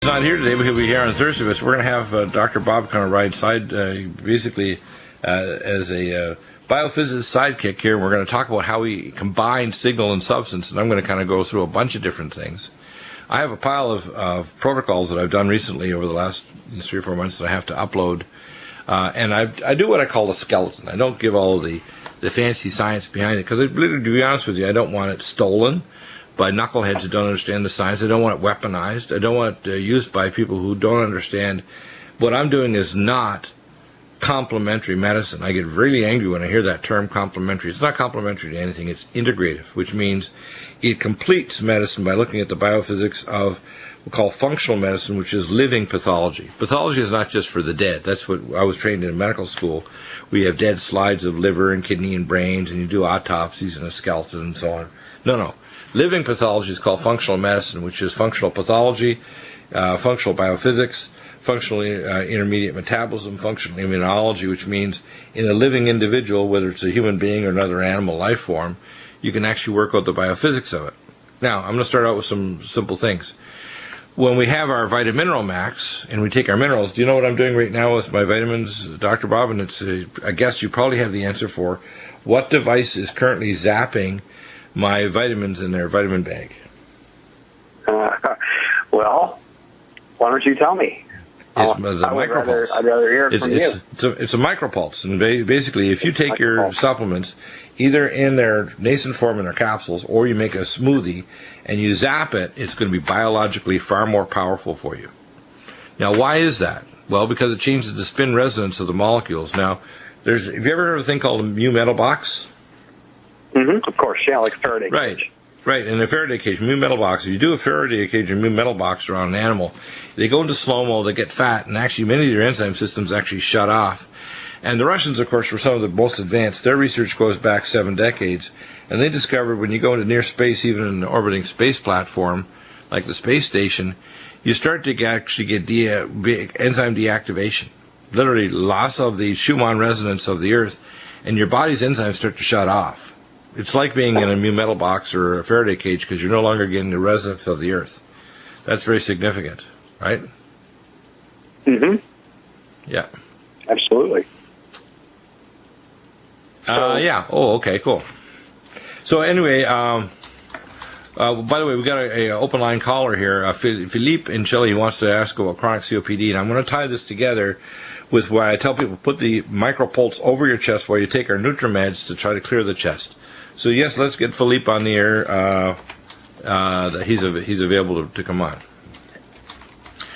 Not here today, but he'll be here on Thursday. But we're going to have Dr. Bob kind of ride side, basically as a biophysicist sidekick here, and we're going to talk about how we combine signal and substance, and I'm going to kind of go through a bunch of different things. I have a pile of protocols that I've done recently over the last 3 or 4 months that I have to upload, and I do what I call a skeleton. I don't give all the fancy science behind it, because to be honest with you, I don't want it stolen by knuckleheads who don't understand the science. I don't want it weaponized. I don't want it used by people who don't understand. What I'm doing is not complementary medicine. I get really angry when I hear that term complementary. It's not complementary to anything. It's integrative, which means it completes medicine by looking at the biophysics of what we call functional medicine, which is living pathology. Pathology is not just for the dead. That's what I was trained in medical school. We have dead slides of liver and kidney and brains, and you do autopsies and a skeleton and so on. No. Living pathology is called functional medicine, which is functional pathology, functional biophysics, functional intermediate metabolism, functional immunology, which means in a living individual, whether it's a human being or another animal life form, you can actually work out the biophysics of it. Now, I'm going to start out with some simple things. When we have our vitamin max and we take our minerals, do you know what I'm doing right now with my vitamins, Dr. Bob? And it's I guess you probably have the answer for what device is currently zapping my vitamins in their vitamin bag. Well, why don't you tell me? It's the micropulse. I'd rather hear it from you. It's a micropulse, and basically, if you take your supplements, either in their nascent form in their capsules, or you make a smoothie and you zap it, it's going to be biologically far more powerful for you. Now, why is that? Well, because it changes the spin resonance of the molecules. Now, have you ever heard of a thing called a mu metal box? Mm-hmm. Of course, yeah, like Faraday cage. Right, in a Faraday cage, mu metal box. If you do a Faraday cage or mu metal box around an animal, they go into slow-mo, they get fat, and actually many of their enzyme systems actually shut off. And the Russians, of course, were some of the most advanced. Their research goes back 7 decades, and they discovered when you go into near space, even in an orbiting space platform, like the space station, you start to actually get enzyme deactivation. Literally loss of the Schumann resonance of the Earth, and your body's enzymes start to shut off. It's like being in a mu metal box or a Faraday cage because you're no longer getting the resonance of the Earth. That's very significant, right? Mm-hmm. Yeah. Absolutely. Yeah. Oh, okay, cool. So anyway, by the way, we got an open line caller here. Philippe in Chile wants to ask about chronic COPD, and I'm going to tie this together with why I tell people put the micropulse over your chest while you take our NutriMeds to try to clear the chest. So yes, let's get Philippe on the air. He's available to come on.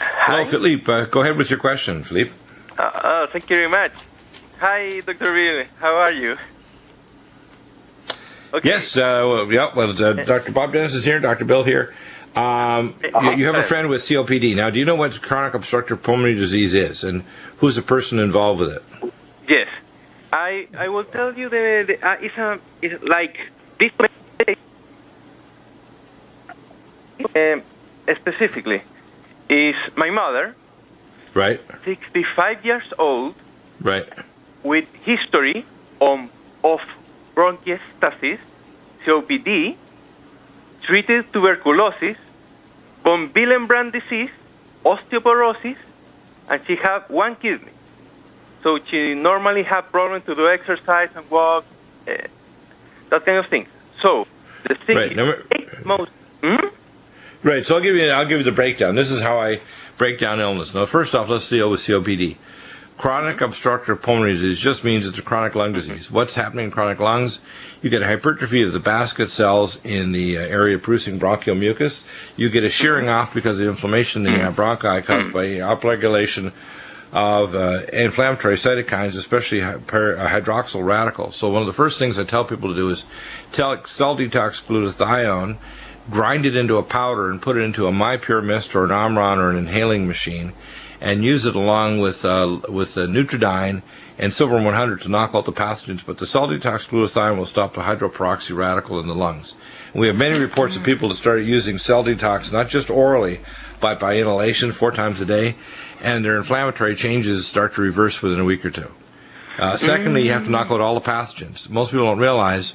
Hello, Philippe. Go ahead with your question, Philippe. Thank you very much. Hi, Dr. Bill. How are you? Okay. Yes. Dr. Bob Dennis is here. Dr. Bill here. You have a friend with COPD. Now, do you know what chronic obstructive pulmonary disease is, and who's the person involved with it? Yes. I will tell you it's like this specifically is my mother, right? 65 years old, right? With history of bronchiectasis, COPD, treated tuberculosis, von Willebrand disease, osteoporosis, and she had 1 kidney. So she normally had problems to do exercise and walk, that kind of thing. So the thing right. Right. So I'll give you the breakdown. This is how I break down illness. Now, first off, let's deal with COPD. Chronic obstructive pulmonary disease just means it's a chronic lung disease. What's happening in chronic lungs? You get a hypertrophy of the basket cells in the area producing bronchial mucus. You get a shearing off because of inflammation in the bronchi caused by upregulation of inflammatory cytokines, especially hydroxyl radicals. So one of the first things I tell people to do is cell detox glutathione, grind it into a powder and put it into a MyPure Mist or an Omron or an inhaling machine, and use it along with Nutridyne and Silver 100 to knock out the pathogens. But the cell detox glutathione will stop the hydroperoxy radical in the lungs. And we have many reports of people that started using cell detox, not just orally, but by inhalation 4 times a day, and their inflammatory changes start to reverse within a week or two. Secondly, you have to knock out all the pathogens. Most people don't realize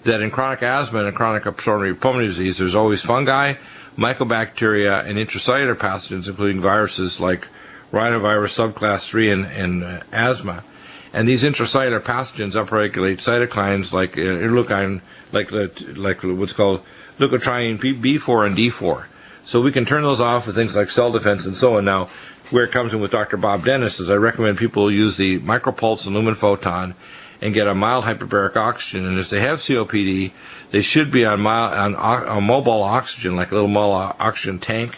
that in chronic asthma and chronic obstructive pulmonary disease, there's always fungi, mycobacteria, and intracellular pathogens, including viruses like rhinovirus subclass 3 and asthma. And these intracellular pathogens upregulate cytokines like interleukin, like what's called leukotriene B4 and D4. So we can turn those off with things like cell defense and so on. Now, where it comes in with Dr. Bob Dennis is I recommend people use the micropulse and lumen photon and get a mild hyperbaric oxygen. And if they have COPD, they should be on mobile oxygen, like a little mobile oxygen tank,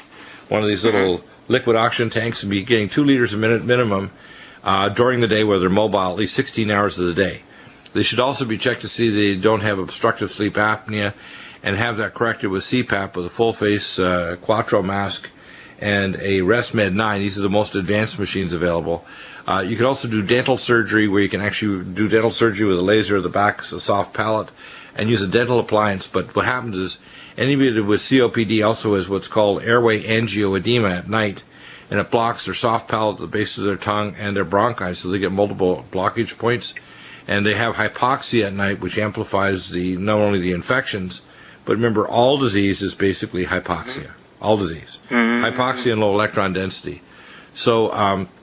one of these little liquid oxygen tanks, and be getting 2 liters a minute minimum during the day where they're mobile, at least 16 hours of the day. They should also be checked to see they don't have obstructive sleep apnea and have that corrected with CPAP with a full-face Quattro mask and a ResMed 9. These are the most advanced machines available. You can also do dental surgery, where you can actually do dental surgery with a laser at the back, a soft palate, and use a dental appliance. But what happens is anybody with COPD also has what's called airway angioedema at night, and it blocks their soft palate at the base of their tongue and their bronchi, so they get multiple blockage points. And they have hypoxia at night, which amplifies not only the infections, but remember, all disease is basically hypoxia. All disease. Hypoxia and low electron density. So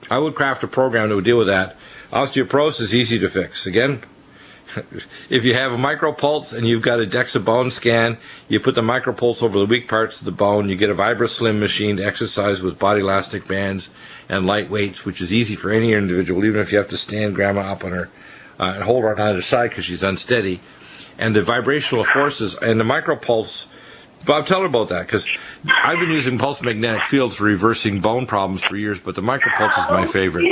I would craft a program that would deal with that. Osteoporosis is easy to fix. Again, if you have a micropulse and you've got a DEXA bone scan, you put the micropulse over the weak parts of the bone, you get a VibraSlim machine to exercise with body elastic bands and light weights, which is easy for any individual, even if you have to stand grandma up on her and hold her on either side because she's unsteady. And the vibrational forces and the micropulse, Bob, tell her about that, because I've been using pulse magnetic fields for reversing bone problems for years, but the micropulse is my favorite.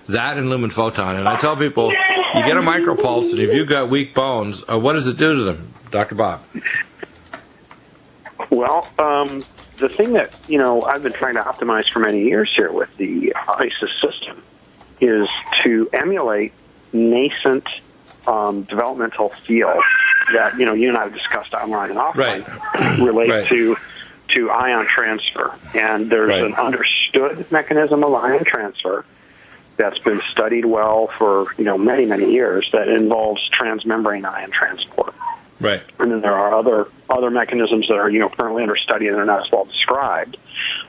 That and lumen photon. And I tell people, you get a micropulse, and if you've got weak bones, what does it do to them, Dr. Bob? Well, the thing that, I've been trying to optimize for many years here with the ISIS system is to emulate nascent developmental fields that, you and I have discussed online and offline, relate to ion transfer. And there's an understood mechanism of ion transfer that's been studied well for, many, many years that involves transmembrane ion transport. Right. And then there are other mechanisms that are, currently under study and they're not as well described.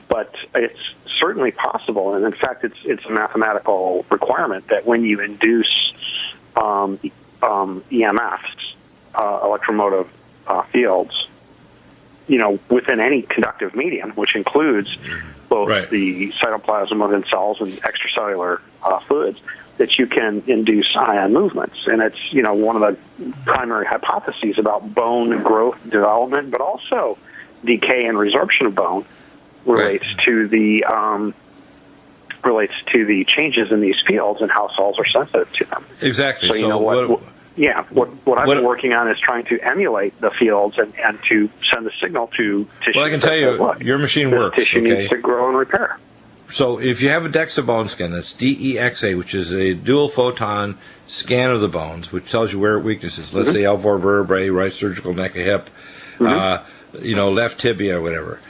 But it's certainly possible, and in fact, it's a mathematical requirement that when you induce EMFs, electromotive fields, within any conductive medium, which includes both the cytoplasm within cells and extracellular fluids, that you can induce ion movements. And it's, one of the primary hypotheses about bone growth development, but also decay and resorption of bone relates to the changes in these fields and how cells are sensitive to them. Exactly. So what I've been working on is trying to emulate the fields and to send the signal to tissue. Well, I can tell you, your machine works. Tissue needs to grow and repair. So if you have a DEXA bone scan, that's DEXA, which is a dual photon scan of the bones, which tells you where weakness is. Let's say L4 vertebrae, right surgical neck, a hip, left tibia, or whatever.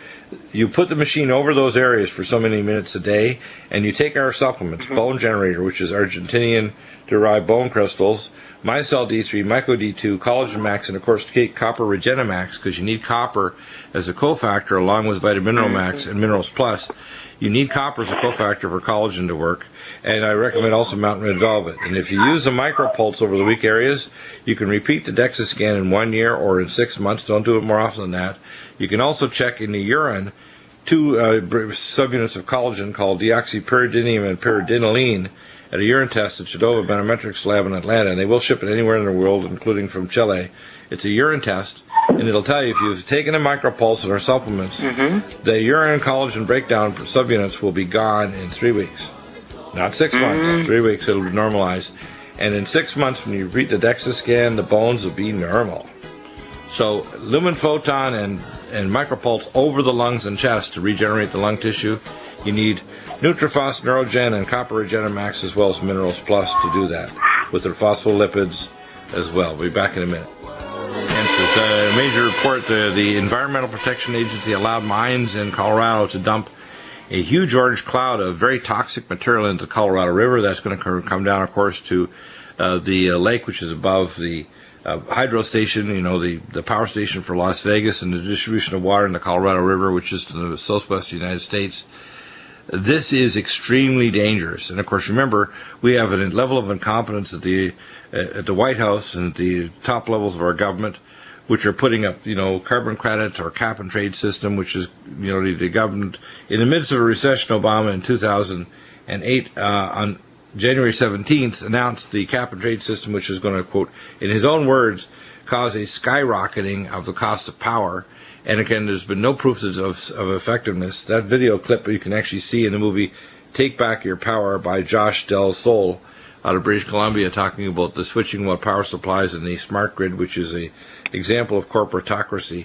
You put the machine over those areas for so many minutes a day, and you take our supplements, Bone Generator, which is Argentinian-derived bone crystals, MyCell D3, Myco D2, Collagen Max, and of course Copper Regenamax, because you need copper as a cofactor along with Vitamin Mineral Max and Minerals Plus. You need copper as a cofactor for collagen to work, and I recommend also Mountain Red Velvet. And if you use a micropulse over the weak areas, you can repeat the DEXA scan in 1 year or in 6 months. Don't do it more often than that. You can also check in the urine 2 subunits of collagen called deoxypyridinium and pyridinoline at a urine test at Chedova Biometrics Lab in Atlanta, and they will ship it anywhere in the world, including from Chile. It's a urine test, and it'll tell you if you've taken a micropulse in our supplements, the urine collagen breakdown subunits will be gone in 3 weeks. Not 6 months, 3 weeks it'll normalize. And in 6 months, when you repeat the DEXA scan, the bones will be normal. So lumen photon and micropulse over the lungs and chest to regenerate the lung tissue. You need Nutrifos, Neurogen, and Copper Regenamax, as well as Minerals Plus to do that, with their phospholipids as well. We'll be back in a minute. And it's a major report. The Environmental Protection Agency allowed mines in Colorado to dump a huge orange cloud of very toxic material into the Colorado River. That's going to come down, of course, to the lake, which is above the hydro station, the power station for Las Vegas and the distribution of water in the Colorado River, which is to the southwest United States. This is extremely dangerous. And of course, remember, we have a level of incompetence at the White House and at the top levels of our government, which are putting up, carbon credits or cap and trade system, which is, the government in the midst of a recession. Obama in 2008 on January 17th announced the cap and trade system, which is going to, quote, in his own words, cause a skyrocketing of the cost of power. And again, there's been no proof of effectiveness. That video clip you can actually see in the movie Take Back Your Power by Josh Del Sol out of British Columbia, talking about the switching of power supplies and the smart grid, which is a example of corporatocracy.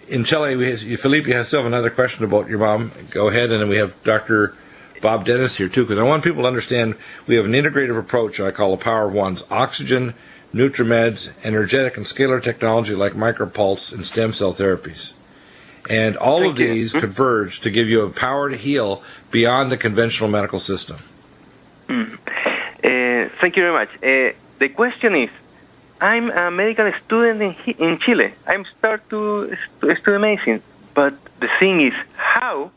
In Chile, Felipe, you still have another question about your mom. Go ahead, and then we have Dr. Bob Dennis here too, because I want people to understand we have an integrative approach I call the Power of One's oxygen, NutriMeds, energetic and scalar technology like micropulse and stem cell therapies. And all of these converge to give you a power to heal beyond the conventional medical system. Thank you very much. The question is, I'm a medical student in Chile. I'm start to study medicine. But the thing is, how,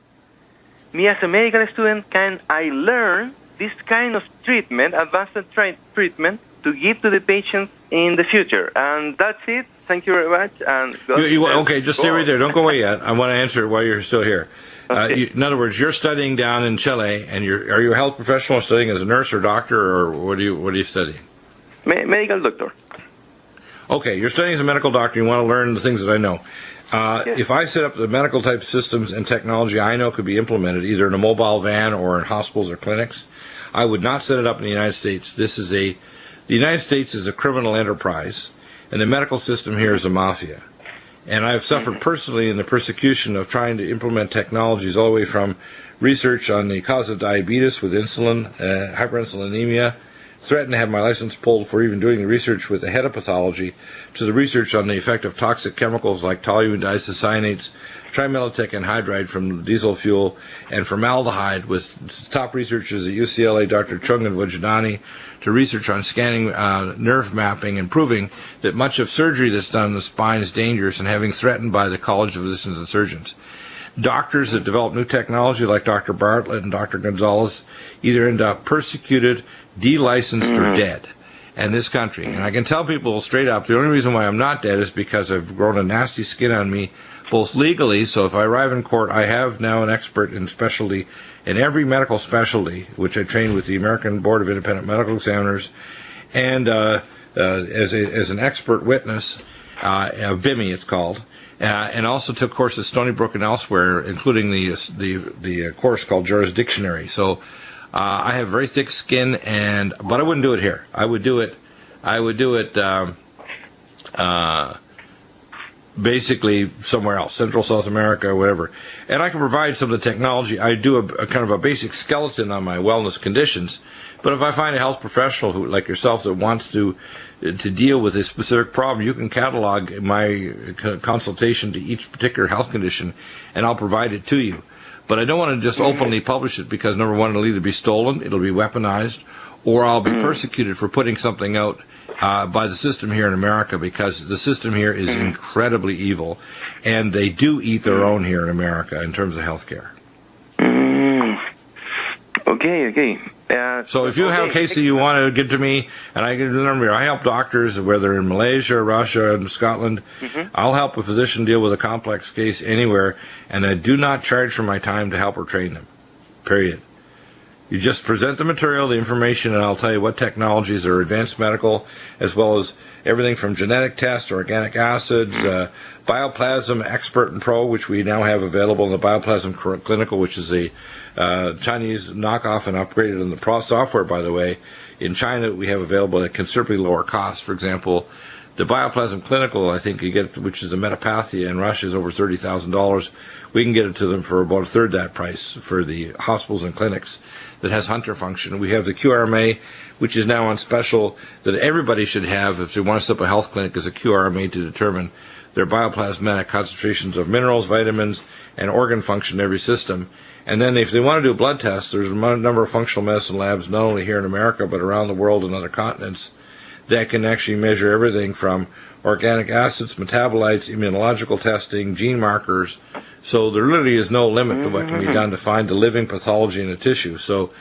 me as a medical student, can I learn this kind of treatment, advanced treatment, to give to the patients in the future? And that's it. Thank you very much. And okay, just stay right there. Don't go away yet. I want to answer while you're still here. Okay. In other words, you're studying down in Chile, and are you a health professional studying as a nurse or doctor, or what are you studying? Medical doctor. Okay, you're studying as a medical doctor. You want to learn the things that I know. Yes. If I set up the medical type systems and technology I know could be implemented either in a mobile van or in hospitals or clinics, I would not set it up in the United States. The United States is a criminal enterprise, and the medical system here is a mafia. And I've suffered personally in the persecution of trying to implement technologies all the way from research on the cause of diabetes with insulin, hyperinsulinemia, threatened to have my license pulled for even doing the research with the hepatopathology, to the research on the effect of toxic chemicals like toluene diisocyanates, trimellitic anhydride from diesel fuel, and formaldehyde, with top researchers at UCLA, Dr. Chung and Vujadani, to research on scanning nerve mapping and proving that much of surgery that's done in the spine is dangerous and having threatened by the College of Physicians and Surgeons. Doctors that develop new technology like Dr. Bartlett and Dr. Gonzalez either end up persecuted, de-licensed, or dead in this country. And I can tell people straight up, the only reason why I'm not dead is because I've grown a nasty skin on me, both legally, so if I arrive in court, I have now an expert in specialty, in every medical specialty, which I trained with the American Board of Independent Medical Examiners, and as an expert witness, BIMI it's called, and also took courses at Stony Brook and elsewhere, including the course called Jurisdictionary. So I have very thick skin, but I wouldn't do it here. I would do it basically somewhere else, Central South America or whatever. And I can provide some of the technology. I do a kind of a basic skeleton on my wellness conditions. But if I find a health professional who, like yourself, that wants to deal with a specific problem, you can catalog my consultation to each particular health condition, and I'll provide it to you. But I don't want to just openly publish it because, number one, it'll either be stolen, it'll be weaponized, or I'll be persecuted for putting something out by the system here in America, because the system here is incredibly evil, and they do eat their own here in America in terms of health care. Okay. So if you have a case that you want to give to me, and I can remember, I help doctors, whether in Malaysia, Russia, and Scotland. I'll help a physician deal with a complex case anywhere, and I do not charge for my time to help or train them, period. You just present the material, the information, and I'll tell you what technologies are advanced medical, as well as everything from genetic tests, organic acids, Bioplasm Expert and Pro, which we now have available in the Bioplasm Clinical, which is a Chinese knockoff and upgraded in the software, by the way. In China, we have available at considerably lower cost. For example, the Bioplasm Clinical, I think you get, which is a Metapathia in Russia, is over $30,000. We can get it to them for about a third that price for the hospitals and clinics that has Hunter function. We have the QRMA, which is now on special, that everybody should have if they want to set up a health clinic, as a QRMA to determine their bioplasmatic concentrations of minerals, vitamins, and organ function in every system. And then if they want to do a blood test, there's a number of functional medicine labs, not only here in America, but around the world and other continents, that can actually measure everything from organic acids, metabolites, immunological testing, gene markers. So there literally is no limit to what can be done to find the living pathology in a tissue. So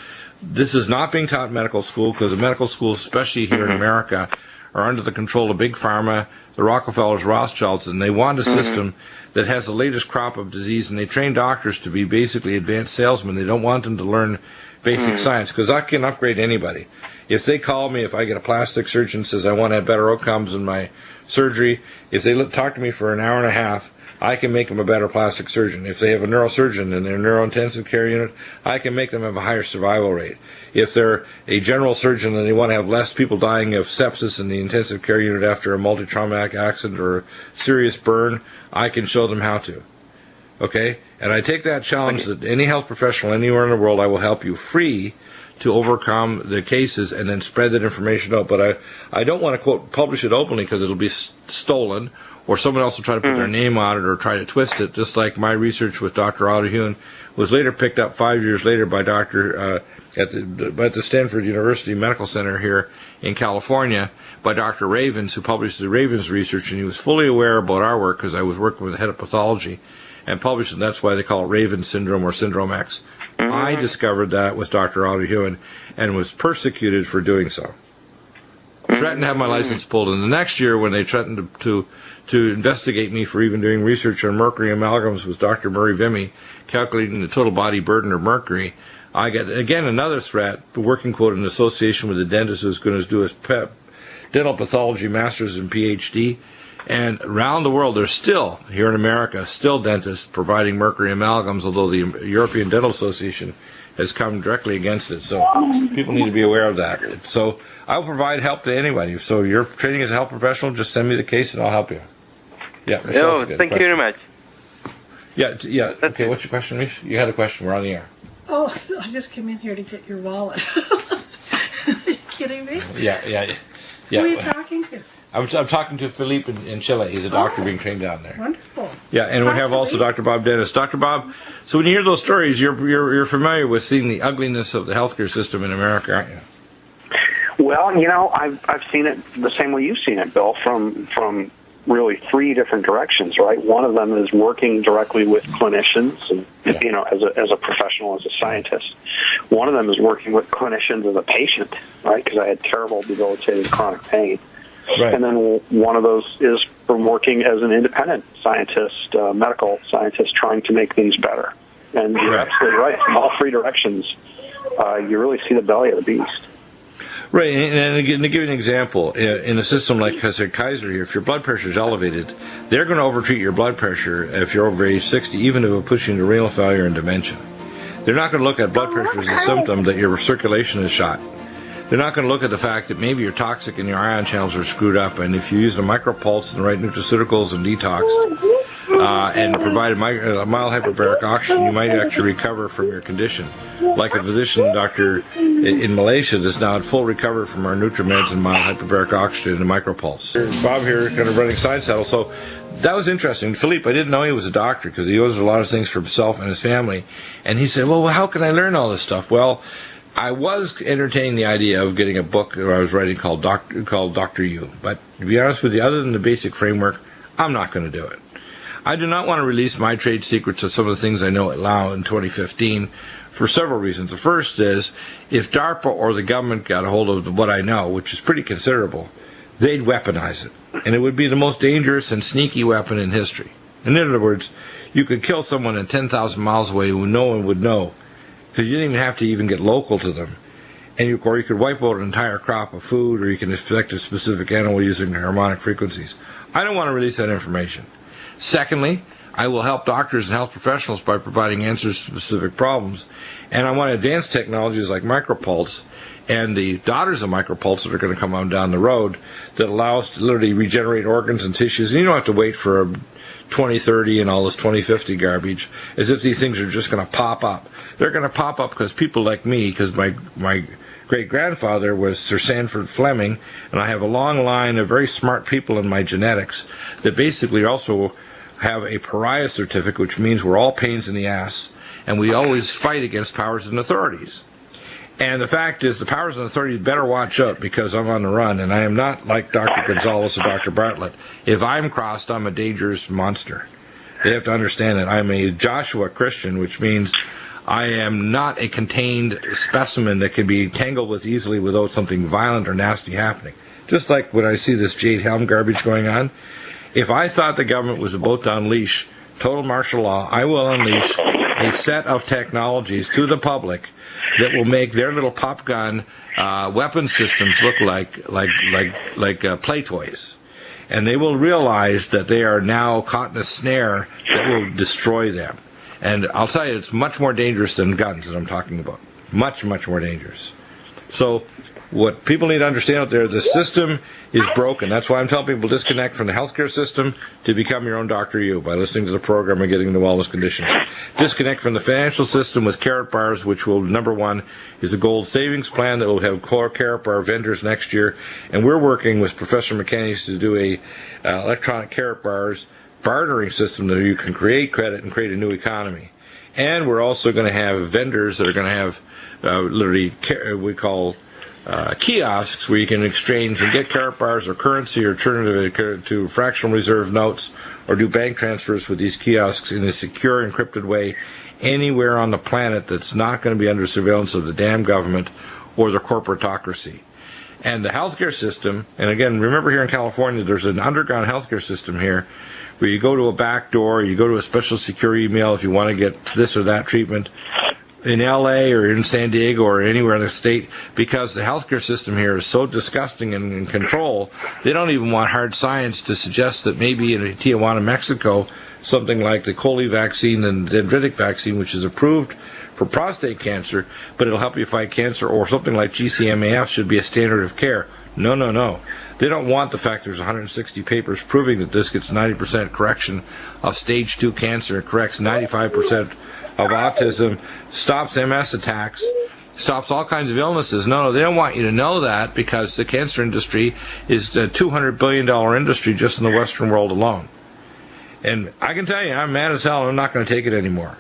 this is not being taught in medical school, because the medical schools, especially here in America, are under the control of big pharma, the Rockefellers, Rothschilds, and they want a system that has the latest crop of disease, and they train doctors to be basically advanced salesmen. They don't want them to learn basic science, because I can upgrade anybody. If they call me, if I get a plastic surgeon and says I want to have better outcomes in my surgery, if they talk to me for an hour and a half, I can make them a better plastic surgeon. If they have a neurosurgeon in their neurointensive care unit, I can make them have a higher survival rate. If they're a general surgeon and they want to have less people dying of sepsis in the intensive care unit after a multi-traumatic accident or a serious burn, I can show them how to. Okay? And I take that challenge that any health professional anywhere in the world, I will help you free to overcome the cases and then spread that information out. But I don't want to, quote, publish it openly, because it'll be stolen, or someone else will try to put their name on it or try to twist it, just like my research with Dr. Otto Huhn was later picked up 5 years later by at the Stanford University Medical Center here in California by Dr. Ravens, who published the Ravens research, and he was fully aware about our work because I was working with the head of pathology and published it. That's why they call it Ravens syndrome or Syndrome X. I discovered that with Dr. Otto Huhn and was persecuted for doing so. Threatened to have my license pulled. And the next year, when they threatened to investigate me for even doing research on mercury amalgams with Dr. Murray Vimy, calculating the total body burden of mercury, I got, again, another threat, working, quote, in association with a dentist who's going to do his dental pathology master's and PhD. And around the world, there's still, here in America, still dentists providing mercury amalgams, although the European Dental Association has come directly against it. So people need to be aware of that. So I will provide help to anybody. So you're training as a health professional, just send me the case and I'll help you. Yeah. Oh, thank you very much. Yeah. Okay, what's your question, Mish? You had a question. We're on the air. Oh, I just came in here to get your wallet. Are you kidding me? Yeah. Who are you talking to? I'm talking to Felipe in Chile. He's a doctor being trained down there. Wonderful. Yeah, and we have also Dr. Bob Dennis. Dr. Bob, so when you hear those stories, you're familiar with seeing the ugliness of the healthcare system in America, aren't you? Well, I've seen it the same way you've seen it, Bill, from really three different directions, right? One of them is working directly with clinicians, and as a professional, as a scientist. One of them is working with clinicians as a patient, right? Because I had terrible, debilitating chronic pain. Right. And then one of those is from working as an independent scientist, medical scientist, trying to make things better. And you're absolutely right. From all three directions, you really see the belly of the beast. Right, and to give you an example, in a system like Kaiser here, if your blood pressure is elevated, they're going to overtreat your blood pressure if you're over age 60, even if it puts you into renal failure and dementia. They're not going to look at blood pressure as a symptom that your circulation is shot. They're not going to look at the fact that maybe you're toxic and your ion channels are screwed up, and if you use the micropulse and the right nutraceuticals and detox and provide a mild hyperbaric oxygen, you might actually recover from your condition. Like a physician doctor in Malaysia that's now at full recovery from our NutriMeds and mild hyperbaric oxygen and micropulse. Bob here, kind of running Side Saddle. So that was interesting. Philippe, I didn't know he was a doctor because he owes a lot of things for himself and his family. And he said, well, how can I learn all this stuff? Well, I was entertaining the idea of getting a book that I was writing called Dr. U. But to be honest with you, other than the basic framework, I'm not going to do it. I do not want to release my trade secrets of some of the things I know at Lao in 2015 for several reasons. The first is, if DARPA or the government got a hold of what I know, which is pretty considerable, they'd weaponize it. And it would be the most dangerous and sneaky weapon in history. In other words, you could kill someone at 10,000 miles away who no one would know, because you didn't even have to even get local to them. Or you could wipe out an entire crop of food, or you can affect a specific animal using the harmonic frequencies. I don't want to release that information. Secondly, I will help doctors and health professionals by providing answers to specific problems. And I want advanced technologies like micropulse and the daughters of micropulse that are going to come on down the road that allow us to literally regenerate organs and tissues. And you don't have to wait for 2030 and all this 2050 garbage as if these things are just going to pop up. They're going to pop up because people like me, because my great-grandfather was Sir Sanford Fleming, and I have a long line of very smart people in my genetics that basically also have a pariah certificate, which means we're all pains in the ass, and we always fight against powers and authorities. And the fact is, the powers and authorities better watch out, because I'm on the run, and I am not like Dr. Gonzalez or Dr. Bartlett. If I'm crossed, I'm a dangerous monster. They have to understand that I'm a Joshua Christian, which means I am not a contained specimen that can be tangled with easily without something violent or nasty happening. Just like when I see this Jade Helm garbage going on, if I thought the government was about to unleash total martial law, I will unleash a set of technologies to the public that will make their little pop gun weapon systems look like play toys. And they will realize that they are now caught in a snare that will destroy them. And I'll tell you, it's much more dangerous than guns that I'm talking about. Much, much more dangerous. So what people need to understand out there, the system is broken. That's why I'm telling people disconnect from the healthcare system to become your own Dr. You by listening to the program and getting the wellness conditions. Disconnect from the financial system with carrot bars, which will, number one, is a gold savings plan that will have core carrot bar vendors next year. And we're working with Professor McKinney's to do a electronic carrot bars bartering system that you can create credit and create a new economy. And we're also going to have vendors that are going to have literally we call kiosks where you can exchange and get carrot bars or currency or turn it to fractional reserve notes or do bank transfers with these kiosks in a secure, encrypted way anywhere on the planet that's not going to be under surveillance of the damn government or the corporatocracy. And the healthcare system, and again, remember here in California, there's an underground healthcare system here where you go to a back door, you go to a special secure email if you want to get this or that treatment in LA or in San Diego or anywhere in the state, because the healthcare system here is so disgusting and in control, they don't even want hard science to suggest that maybe in Tijuana, Mexico, something like the Coli vaccine and the dendritic vaccine, which is approved for prostate cancer, but it'll help you fight cancer, or something like GCMAF should be a standard of care. No, no, no. They don't want the fact there's 160 papers proving that this gets 90% correction of stage 2 cancer, it corrects 95% of autism, stops MS attacks, stops all kinds of illnesses. No, they don't want you to know that, because the cancer industry is a $200 billion industry just in the Western world alone. And I can tell you, I'm mad as hell, and I'm not going to take it anymore.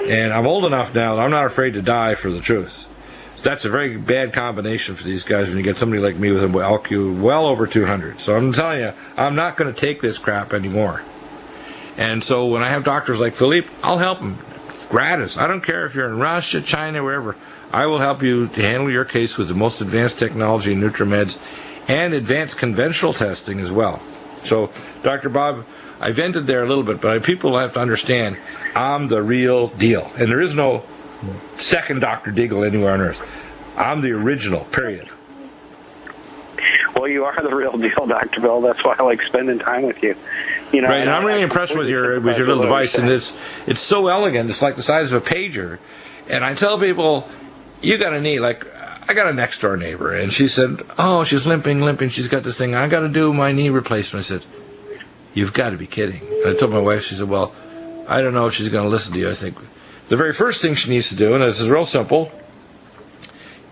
And I'm old enough now that I'm not afraid to die for the truth. So that's a very bad combination for these guys when you get somebody like me with an LQ well over 200. So I'm telling you, I'm not going to take this crap anymore. And so when I have doctors like Philippe, I'll help them. Gratis. I don't care if you're in Russia, China, wherever. I will help you to handle your case with the most advanced technology in NutriMeds and advanced conventional testing as well. So, Dr. Bob, I vented there a little bit, but people have to understand I'm the real deal. And there is no second Dr. Deagle anywhere on earth. I'm the original, period. Well, you are the real deal, Dr. Bill. That's why I like spending time with you. You know, right, and I'm really impressed with your little device, and it's so elegant. It's like the size of a pager. And I tell people, you got a knee. Like, I got a next door neighbor, and she said, oh, she's limping. She's got this thing. I got to do my knee replacement. I said, you've got to be kidding. And I told my wife, she said, well, I don't know if she's going to listen to you. I think the very first thing she needs to do, and this is real simple,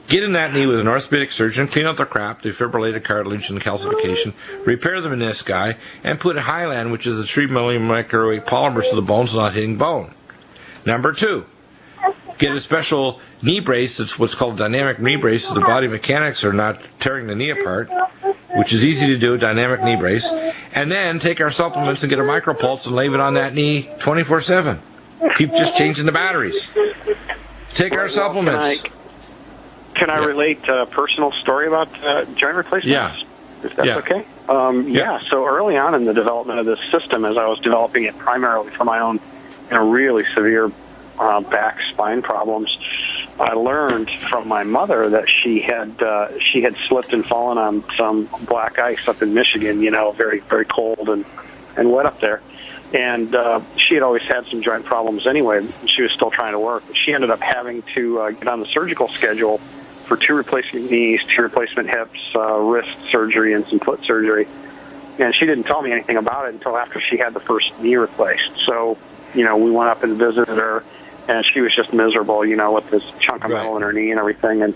get in that knee with an orthopedic surgeon, clean out the crap, defibrillated cartilage and calcification, repair the menisci, and put a Hyland, which is a 3 mm microwave polymer so the bone's not hitting bone. Number 2, get a special knee brace. It's what's called a dynamic knee brace, so the body mechanics are not tearing the knee apart, which is easy to do, dynamic knee brace. And then take our supplements and get a micropulse and lay it on that knee 24/7. Keep just changing the batteries. Take our supplements. Can I relate a personal story about joint replacements? Yeah. If that's okay? Yeah, so early on in the development of this system, as I was developing it primarily for my own really severe back spine problems, I learned from my mother that she had slipped and fallen on some black ice up in Michigan, very, very cold and wet up there. And she had always had some joint problems anyway. She was still trying to work. She ended up having to get on the surgical schedule for 2 replacement knees, 2 replacement hips, wrist surgery, and some foot surgery. And she didn't tell me anything about it until after she had the first knee replaced. So, we went up and visited her, and she was just miserable, with this chunk of metal in her knee and everything.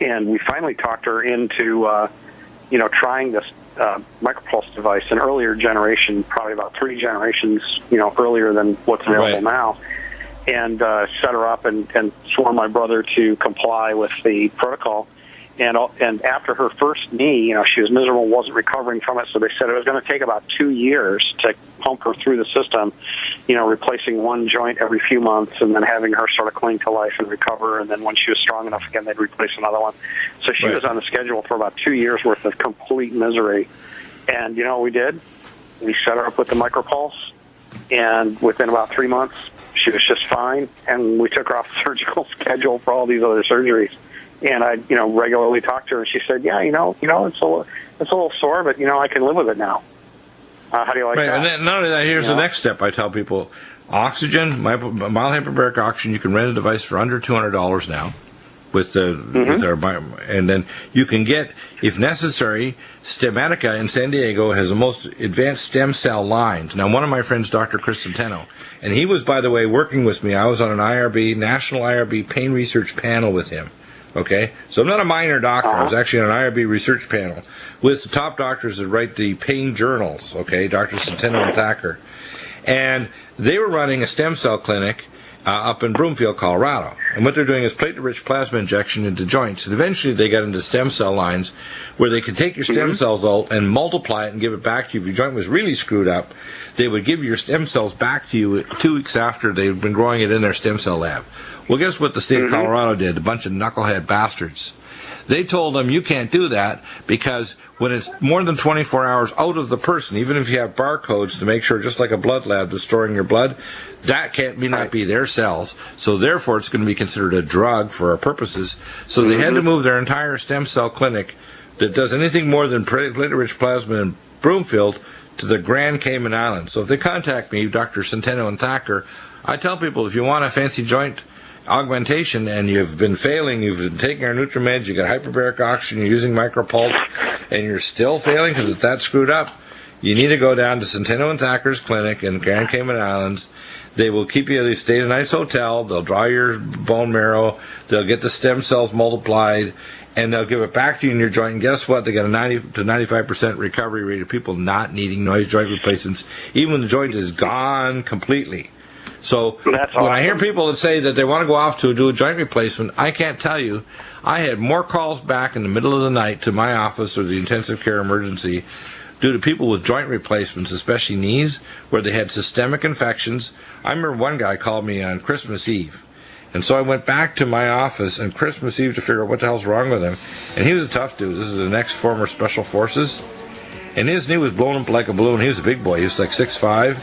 And we finally talked her into, trying this micropulse device, an earlier generation, probably about 3 generations, earlier than what's available now. and set her up and swore my brother to comply with the protocol. And after her first knee, she was miserable, wasn't recovering from it, so they said it was going to take about 2 years to pump her through the system, replacing one joint every few months and then having her sort of cling to life and recover. And then when she was strong enough again, they'd replace another one. So she was on the schedule for about 2 years worth of complete misery. And you know what we did? We set her up with the micropulse, and within about 3 months, she was just fine. And we took her off the surgical schedule for all these other surgeries. And I, regularly talked to her, and she said, "Yeah, it's a little sore, but I can live with it now." How do you like that? And then, not only that, here's the next step. I tell people: oxygen, mild hyperbaric oxygen. You can rent a device for under $200 now, with our, and then you can get, if necessary, Stemmatica in San Diego has the most advanced stem cell lines. Now, one of my friends, Dr. Chris Centeno, and he was, by the way, working with me. I was on an national IRB pain research panel with him. Okay, so I'm not a minor doctor. I was actually on an IRB research panel with the top doctors that write the pain journals, okay, Dr. Centeno and Thacker. And they were running a stem cell clinic up in Broomfield, Colorado. And what they're doing is platelet-rich plasma injection into joints. And eventually they got into stem cell lines where they could take your stem cells out and multiply it and give it back to you. If your joint was really screwed up, they would give your stem cells back to you 2 weeks after they'd been growing it in their stem cell lab. Well, guess what the state of Colorado did? A bunch of knucklehead bastards. They told them you can't do that because when it's more than 24 hours out of the person, even if you have barcodes to make sure, just like a blood lab that's storing your blood, that not be their cells. So therefore, it's going to be considered a drug for our purposes. So they had to move their entire stem cell clinic that does anything more than platelet-rich plasma in Broomfield to the Grand Cayman Islands. So if they contact me, Dr. Centeno and Thacker, I tell people if you want a fancy joint augmentation and you've been failing, you've been taking our NutriMeds, you got hyperbaric oxygen, you're using micropulse, and you're still failing because it's that screwed up, you need to go down to Centeno and Thacker's clinic in Grand Cayman Islands. They will keep you, they stay in a nice hotel, they'll draw your bone marrow, they'll get the stem cells multiplied, and they'll give it back to you in your joint. And guess what? They got a 90 to 95% recovery rate of people not needing noise joint replacements, even when the joint is gone completely. So when I hear people that say that they want to go off to do a joint replacement, I can't tell you. I had more calls back in the middle of the night to my office or the intensive care emergency due to people with joint replacements, especially knees, where they had systemic infections. I remember one guy called me on Christmas Eve. And so I went back to my office on Christmas Eve to figure out what the hell's wrong with him. And he was a tough dude. This is an ex-former Special Forces. And his knee was blown up like a balloon. He was a big boy. He was like 6'5".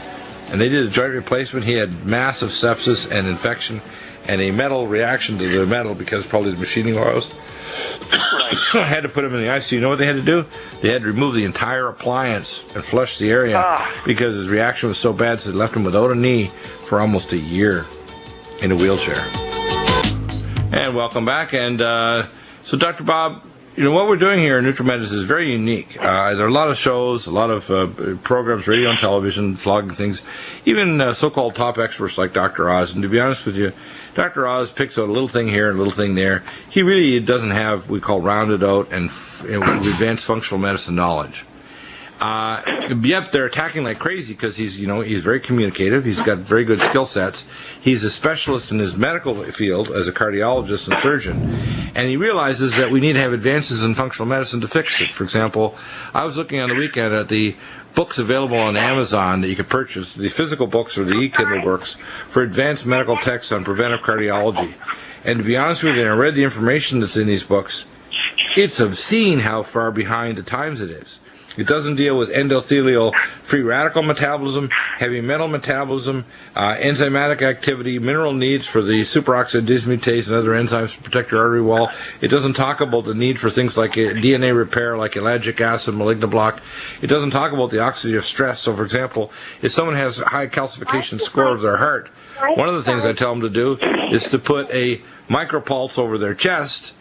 And they did a joint replacement. He had massive sepsis and infection and a metal reaction to the metal because probably the machining oils. I had to put him in the ICU. You know what they had to do? They had to remove the entire appliance and flush the area because his reaction was so bad, so they left him without a knee for almost a year in a wheelchair. And welcome back. And so, Dr. Bob, what we're doing here in NutriMedics is very unique. There are a lot of shows, a lot of programs, radio and television, vlogging things, even so-called top experts like Dr. Oz. And to be honest with you, Dr. Oz picks out a little thing here and a little thing there. He really doesn't have, we call, rounded out and advanced functional medicine knowledge. Yep, they're attacking like crazy because he's very communicative. He's got very good skill sets. He's a specialist in his medical field as a cardiologist and surgeon, and he realizes that we need to have advances in functional medicine to fix it. For example, I was looking on the weekend at the books available on Amazon that you could purchase, the physical books or the e-Kindle books for advanced medical texts on preventive cardiology. And to be honest with you, I read the information that's in these books. It's obscene how far behind the times it is. It doesn't deal with endothelial free radical metabolism, heavy metal metabolism, enzymatic activity, mineral needs for the superoxide dismutase and other enzymes to protect your artery wall. It doesn't talk about the need for things like DNA repair, like ellagic acid, malignoblock. It doesn't talk about the oxidative stress. So, for example, if someone has a high calcification score of their heart, one of the things I tell them to do is to put a micropulse over their chest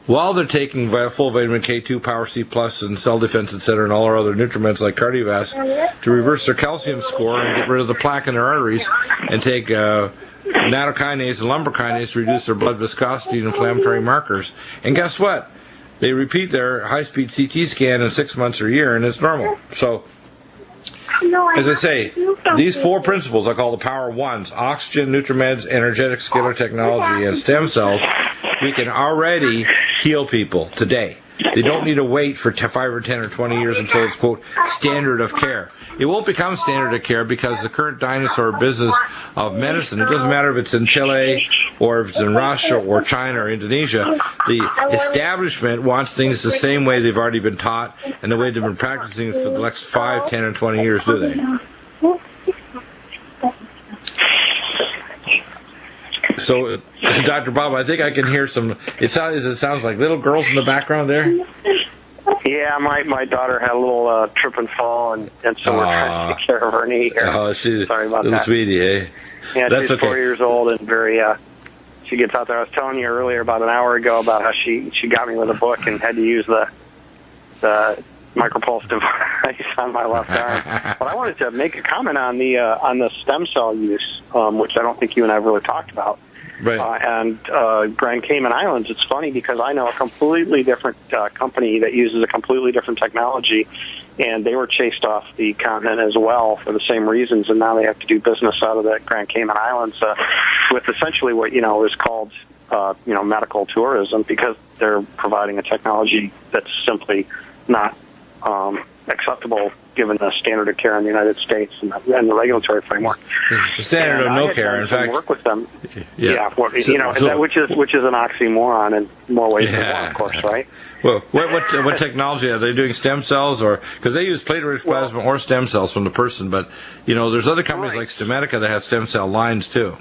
while they're taking full vitamin K2, Power C+, and Cell Defense, etc., and all our other NutriMeds like Cardiovasc, to reverse their calcium score and get rid of the plaque in their arteries, and take nattokinase and lumbrokinase to reduce their blood viscosity and inflammatory markers. And guess what? They repeat their high-speed CT scan in 6 months or a year, and it's normal. So as I say, these 4 principles I call the power ones: oxygen, NutriMeds, energetic scalar technology, and stem cells. We can already heal people today. They don't need to wait for 5 or 10 or 20 years until it's, quote, standard of care. It won't become standard of care because the current dinosaur business of medicine, it doesn't matter if it's in Chile or if it's in Russia or China or Indonesia, the establishment wants things the same way they've already been taught and the way they've been practicing for the next 5, 10, or 20 years, do they? So, Dr. Bob, I think I can hear some. It sounds like little girls in the background there. Yeah, my daughter had a little trip and fall, and so we're trying to take care of her knee here. Oh, she's sorry about little that. Sweetie, eh? Yeah, that's she's okay. 4 years old and very. She gets out there. I was telling you earlier about an hour ago about how she got me with a book and had to use the micropulse device on my left arm. But I wanted to make a comment on the stem cell use, which I don't think you and I have really talked about. Right. And Grand Cayman Islands, it's funny because I know a completely different company that uses a completely different technology, and they were chased off the continent as well for the same reasons, and now they have to do business out of the Grand Cayman Islands with essentially what is called medical tourism, because they're providing a technology that's simply not acceptable given the standard of care in the United States and the regulatory framework. The standard of no care, in fact. Work with them. Yeah. Which is an oxymoron in more ways than one, of course, right? Well, what technology are they doing? Stem cells, or because they use platelet-rich plasma or stem cells from the person? But there's other companies like Nutrimedical that have stem cell lines too.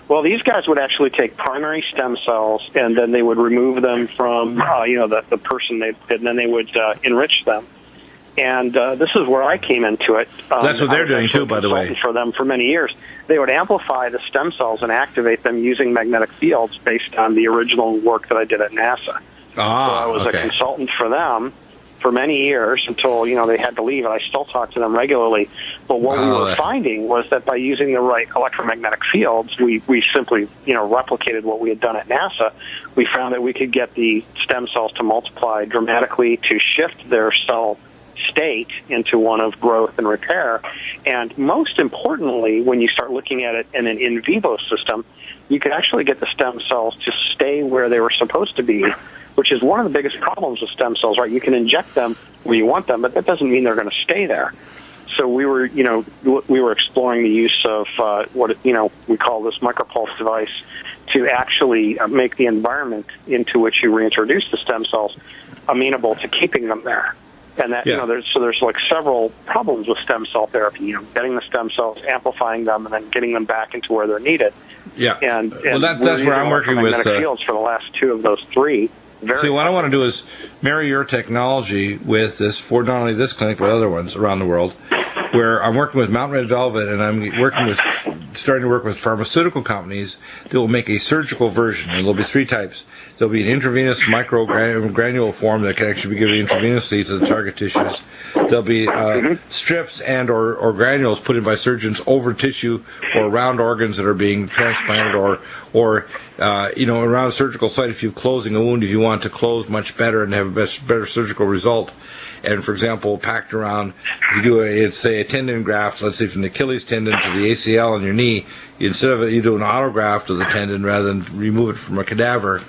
Well, these guys would actually take primary stem cells, and then they would remove them from the person, and then they would enrich them. And this is where I came into it. That's what they're doing too, by the way. For them for many years, they would amplify the stem cells and activate them using magnetic fields based on the original work that I did at NASA. So I was a consultant for them for many years until they had to leave, and I still talk to them regularly. But what we were finding was that by using the right electromagnetic fields, we simply replicated what we had done at NASA. We found that we could get the stem cells to multiply dramatically, to shift their cell state into one of growth and repair. And most importantly, when you start looking at it in an in vivo system, you can actually get the stem cells to stay where they were supposed to be, which is one of the biggest problems with stem cells, right? You can inject them where you want them, but that doesn't mean they're going to stay there. So we were exploring the use of what we call this micropulse device to actually make the environment into which you reintroduce the stem cells amenable to keeping them there. And that there's like several problems with stem cell therapy. Getting the stem cells, amplifying them, and then getting them back into where they're needed. Yeah. And that's where I'm working with fields for the last 2 of those 3. See, what I want to do is marry your technology with this for not only this clinic but other ones around the world, where I'm working with Mountain Red Velvet, and I'm starting to work with pharmaceutical companies that will make a surgical version, and there'll be 3 types. There'll be an intravenous microgranule form that can actually be given intravenously to the target tissues. There'll be strips and or granules put in by surgeons over tissue or around organs that are being transplanted, or around a surgical site. If you're closing a wound, if you want to close much better and have a better surgical result. And for example, packed around, if you do a tendon graft, let's say from the Achilles tendon to the ACL on your knee, instead of you do an autograft of the tendon rather than remove it from a cadaver.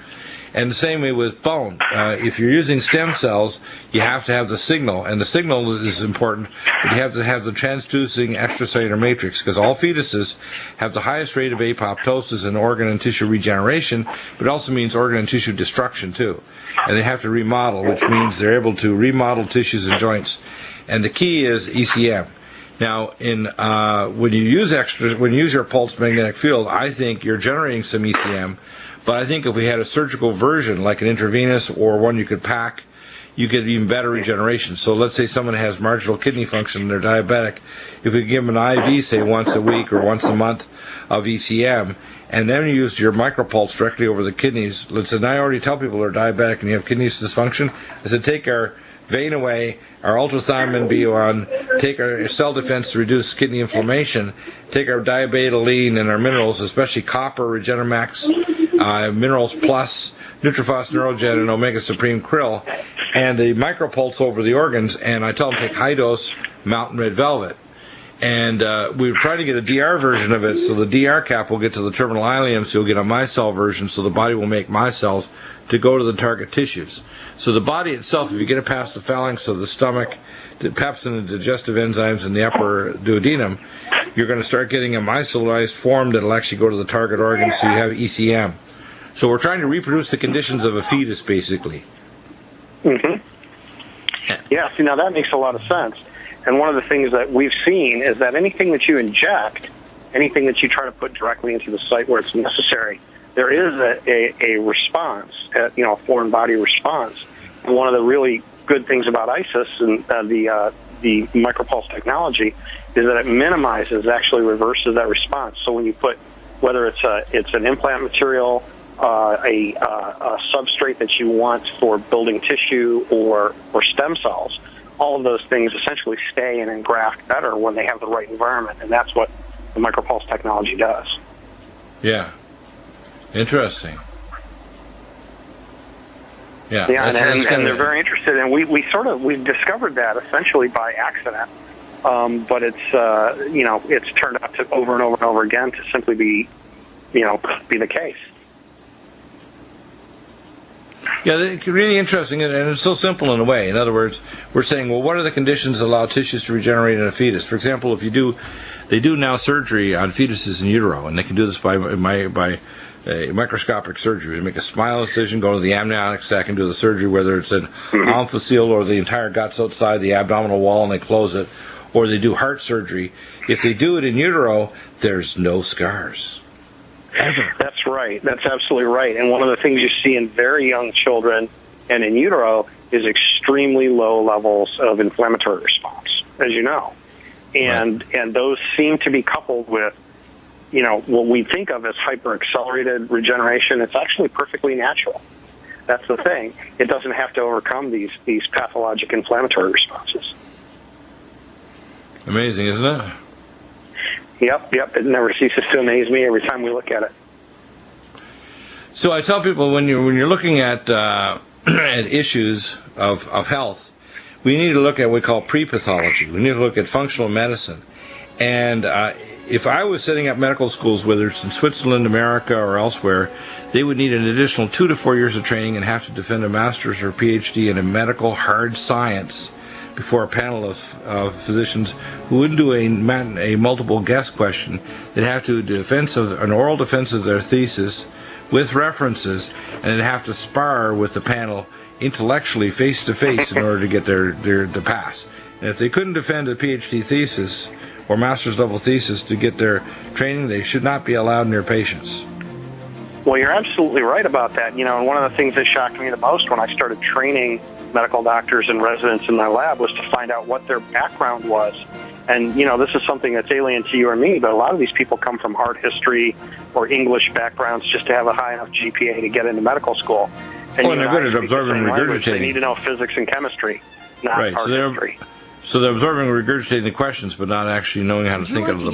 And the same way with bone. If you're using stem cells, you have to have the signal, and the signal is important, but you have to have the transducing extracellular matrix, because all fetuses have the highest rate of apoptosis and organ and tissue regeneration, but it also means organ and tissue destruction too. And they have to remodel, which means they're able to remodel tissues and joints. And the key is ECM. Now, when you use your pulse magnetic field, I think you're generating some ECM. But I think if we had a surgical version, like an intravenous or one you could pack, you get even better regeneration. So let's say someone has marginal kidney function and they're diabetic. If we give them an IV, say once a week or once a month of ECM, and then you use your micropulse directly over the kidneys, and I already tell people they're diabetic and you have kidney dysfunction, I said take our vein away, our ultrathymine be on, take our cell defense to reduce kidney inflammation, take our diabetoline and our minerals, especially copper, Regenermax, Minerals Plus, Nutriphos Neurogen, and Omega Supreme Krill, and the micropulse over the organs, and I tell them take high dose mountain red velvet. And we were trying to get a DR version of it, so the DR cap will get to the terminal ileum, so you'll get a micelle version, so the body will make micelles to go to the target tissues. So the body itself, if you get it past the phalanx of the stomach, the pepsin and digestive enzymes in the upper duodenum, you're going to start getting a micellized form that will actually go to the target organ, so you have ECM. So we're trying to reproduce the conditions of a fetus, basically. Mm-hmm. Yeah, see, now that makes a lot of sense. And one of the things that we've seen is that anything that you inject, anything that you try to put directly into the site where it's necessary, there is a response, a foreign body response. And one of the really good things about ISIS and the micropulse technology is that it minimizes, actually reverses that response. So when you put, whether it's an implant material, a substrate that you want for building tissue or stem cells, all of those things essentially stay and engraft better when they have the right environment, and that's what the micropulse technology does. Yeah. Interesting. Yeah, and they're very interested, and we've discovered that essentially by accident. But it's it's turned out to over and over and over again to simply be the case. Yeah, it's really interesting, and it's so simple in a way. In other words, we're saying, well, what are the conditions that allow tissues to regenerate in a fetus? For example, if they do now surgery on fetuses in utero, and they can do this by microscopic surgery. They make a smile incision, go to the amniotic sac, and do the surgery, whether it's an omphaseal or the entire gut's outside the abdominal wall, and they close it, or they do heart surgery. If they do it in utero, there's no scars. Ever. That's right. That's absolutely right. And one of the things you see in very young children and in utero is extremely low levels of inflammatory response, as you know. And those seem to be coupled with, what we think of as hyper-accelerated regeneration. It's actually perfectly natural. That's the thing. It doesn't have to overcome these pathologic inflammatory responses. Amazing, isn't it? Yep. It never ceases to amaze me every time we look at it. So I tell people when you're looking at at issues of health, we need to look at what we call pre-pathology. We need to look at functional medicine. And if I was setting up medical schools, whether it's in Switzerland, America, or elsewhere, they would need an additional 2 to 4 years of training and have to defend a master's or PhD in a medical hard science before a panel of physicians who wouldn't do a multiple guess question. They'd have to do an oral defense of their thesis with references, and they'd have to spar with the panel intellectually face to face in order to get their to pass. And if they couldn't defend a PhD thesis or master's level thesis to get their training, they should not be allowed near patients. Well, you're absolutely right about that. And one of the things that shocked me the most when I started training medical doctors and residents in my lab was to find out what their background was. And, this is something that's alien to you or me, but a lot of these people come from art history or English backgrounds just to have a high enough GPA to get into medical school. And, they're good at absorbing and regurgitating. They need to know physics and chemistry, not art history. So they're absorbing and regurgitating the questions, but not actually knowing how to think of them.